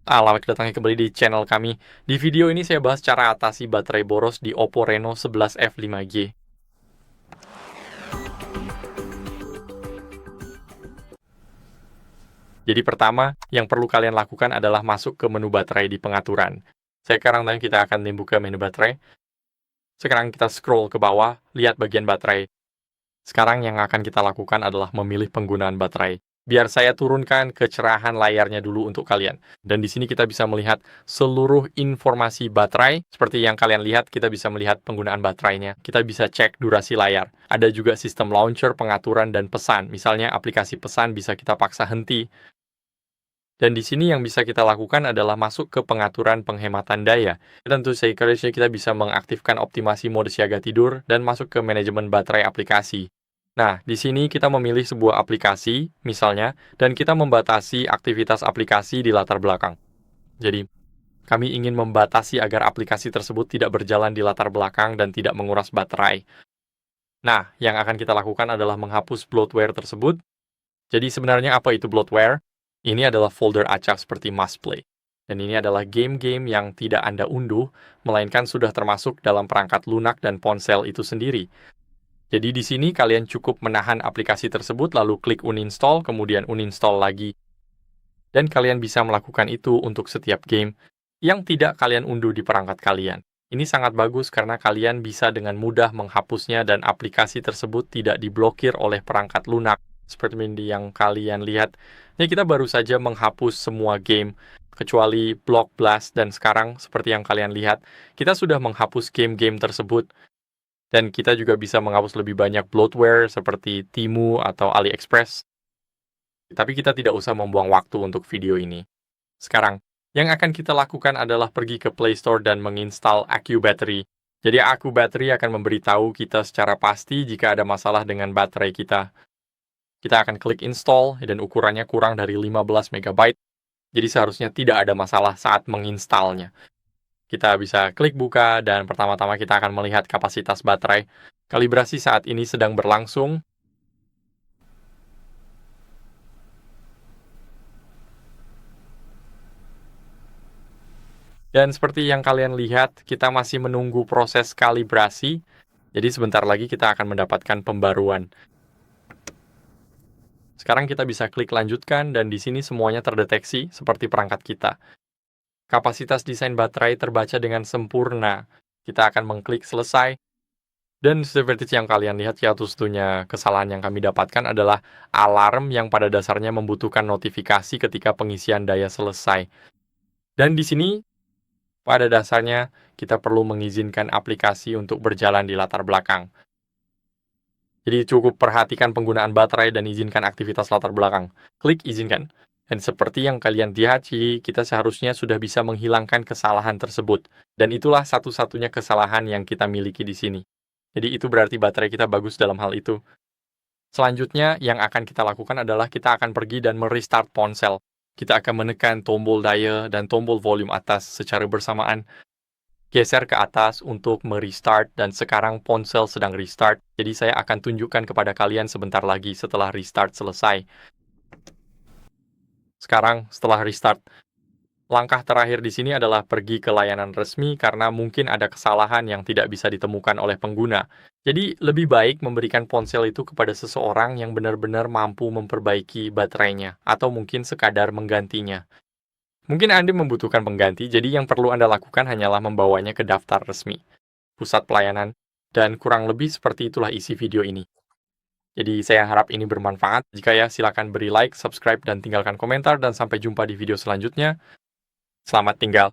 Selamat datang kembali di channel kami. Di video ini saya bahas cara atasi baterai boros di Oppo Reno 11F 5G. Jadi pertama, yang perlu kalian lakukan adalah masuk ke menu baterai di pengaturan. Sekarang kita akan buka menu baterai. Sekarang kita scroll ke bawah, lihat bagian baterai. Sekarang yang akan kita lakukan adalah memilih penggunaan baterai. Biar saya turunkan kecerahan layarnya dulu untuk kalian. Dan di sini kita bisa melihat seluruh informasi baterai. Seperti yang kalian lihat, kita bisa melihat penggunaan baterainya. Kita bisa cek durasi layar. Ada juga sistem launcher, pengaturan, dan pesan. Misalnya aplikasi pesan bisa kita paksa henti. Dan di sini yang bisa kita lakukan adalah masuk ke pengaturan penghematan daya. Tentu saja kita bisa mengaktifkan optimasi mode siaga tidur dan masuk ke manajemen baterai aplikasi. Nah, di sini kita memilih sebuah aplikasi, misalnya, dan kita membatasi aktivitas aplikasi di latar belakang. Jadi, kami ingin membatasi agar aplikasi tersebut tidak berjalan di latar belakang dan tidak menguras baterai. Nah, yang akan kita lakukan adalah menghapus bloatware tersebut. Jadi sebenarnya apa itu bloatware? Ini adalah folder acak seperti Must Play. Dan ini adalah game-game yang tidak Anda unduh, melainkan sudah termasuk dalam perangkat lunak dan ponsel itu sendiri. Jadi di sini kalian cukup menahan aplikasi tersebut, lalu klik uninstall, kemudian uninstall lagi. Dan kalian bisa melakukan itu untuk setiap game yang tidak kalian unduh di perangkat kalian. Ini sangat bagus karena kalian bisa dengan mudah menghapusnya dan aplikasi tersebut tidak diblokir oleh perangkat lunak. Seperti yang kalian lihat, ya kita baru saja menghapus semua game, kecuali Block Blast, dan sekarang seperti yang kalian lihat, kita sudah menghapus game-game tersebut. Dan kita juga bisa menghapus lebih banyak bloatware seperti Temu atau AliExpress. Tapi kita tidak usah membuang waktu untuk video ini. Sekarang, yang akan kita lakukan adalah pergi ke Play Store dan menginstal AccuBattery. Jadi AccuBattery akan memberitahu kita secara pasti jika ada masalah dengan baterai kita. Kita akan klik install dan ukurannya kurang dari 15 MB. Jadi seharusnya tidak ada masalah saat menginstalnya. Kita bisa klik buka dan pertama-tama kita akan melihat kapasitas baterai. Kalibrasi saat ini sedang berlangsung. Dan seperti yang kalian lihat, kita masih menunggu proses kalibrasi. Jadi sebentar lagi kita akan mendapatkan pembaruan. Sekarang kita bisa klik lanjutkan dan di sini semuanya terdeteksi seperti perangkat kita. Kapasitas desain baterai terbaca dengan sempurna. Kita akan mengklik selesai. Dan seperti yang kalian lihat, satunya kesalahan yang kami dapatkan adalah alarm yang pada dasarnya membutuhkan notifikasi ketika pengisian daya selesai. Dan di sini, pada dasarnya, kita perlu mengizinkan aplikasi untuk berjalan di latar belakang. Jadi cukup perhatikan penggunaan baterai dan izinkan aktivitas latar belakang. Klik izinkan. Dan seperti yang kalian lihat, kita seharusnya sudah bisa menghilangkan kesalahan tersebut. Dan itulah satu-satunya kesalahan yang kita miliki di sini. Jadi itu berarti baterai kita bagus dalam hal itu. Selanjutnya, yang akan kita lakukan adalah kita akan pergi dan merestart ponsel. Kita akan menekan tombol daya dan tombol volume atas secara bersamaan. Geser ke atas untuk merestart dan sekarang ponsel sedang restart. Jadi saya akan tunjukkan kepada kalian sebentar lagi setelah restart selesai. Sekarang setelah restart, langkah terakhir di sini adalah pergi ke layanan resmi karena mungkin ada kesalahan yang tidak bisa ditemukan oleh pengguna. Jadi lebih baik memberikan ponsel itu kepada seseorang yang benar-benar mampu memperbaiki baterainya atau mungkin sekadar menggantinya. Mungkin Anda membutuhkan pengganti, jadi yang perlu Anda lakukan hanyalah membawanya ke daftar resmi, pusat pelayanan, dan kurang lebih seperti itulah isi video ini. Jadi saya harap ini bermanfaat. Jika ya, silakan beri like, subscribe, dan tinggalkan komentar, dan sampai jumpa di video selanjutnya. Selamat tinggal.